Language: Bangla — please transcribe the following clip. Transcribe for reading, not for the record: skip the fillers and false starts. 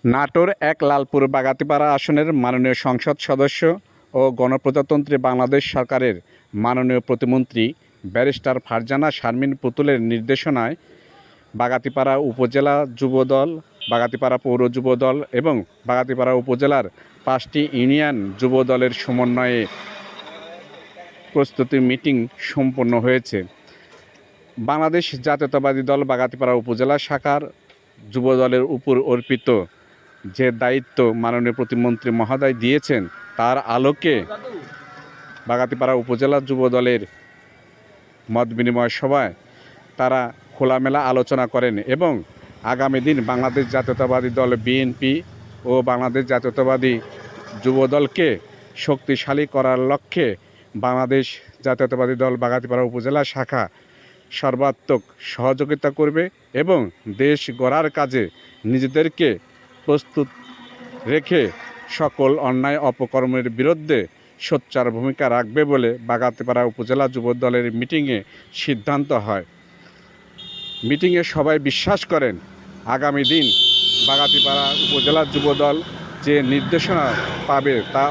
নাটোর এক লালপুর বাগাতিপাড়া আসনের মাননীয় সংসদ সদস্য ও গণপ্রজাতন্ত্রী বাংলাদেশ সরকারের মাননীয় প্রতিমন্ত্রী ব্যারিস্টার ফারজানা শারমিন পুতুলের নির্দেশনায় বাগাতিপাড়া উপজেলা যুবদল, বাগাতিপাড়া পৌর যুবদল এবং বাগাতিপাড়া উপজেলার 5টি ইউনিয়ন যুবদলের সমন্বয়ে প্রস্তুতি মিটিং সম্পন্ন হয়েছে। বাংলাদেশ জাতীয়তাবাদী দল বাগাতিপাড়া উপজেলা শাখার যুবদলের উপর অর্পিত যে দায়িত্ব মাননীয় প্রতিমন্ত্রী মহোদয় দিয়েছেন, তার আলোকে বাগাতিপাড়া উপজেলা যুবদলের মত বিনিময় সভায় তারা খোলামেলা আলোচনা করেন এবং আগামী দিন বাংলাদেশ জাতীয়তাবাদী দল বিএনপি ও বাংলাদেশ জাতীয়তাবাদী যুবদলকে শক্তিশালী করার লক্ষ্যে বাংলাদেশ জাতীয়তাবাদী দল বাগাতিপাড়া উপজেলা শাখা সর্বাত্মক সহযোগিতা করবে এবং দেশ গড়ার কাজে নিজেদেরকে প্রস্তুত রেখে সকল অন্যায় অপকর্মের বিরুদ্ধে সোচ্চার ভূমিকা রাখবে বলে বাগাতিপাড়া উপজেলা যুবদলের মিটিংয়ে সিদ্ধান্ত হয়। মিটিংয়ে সবাই বিশ্বাস করেন আগামী দিন বাগাতিপাড়া উপজেলা যুবদল যে নির্দেশনা পাবে তা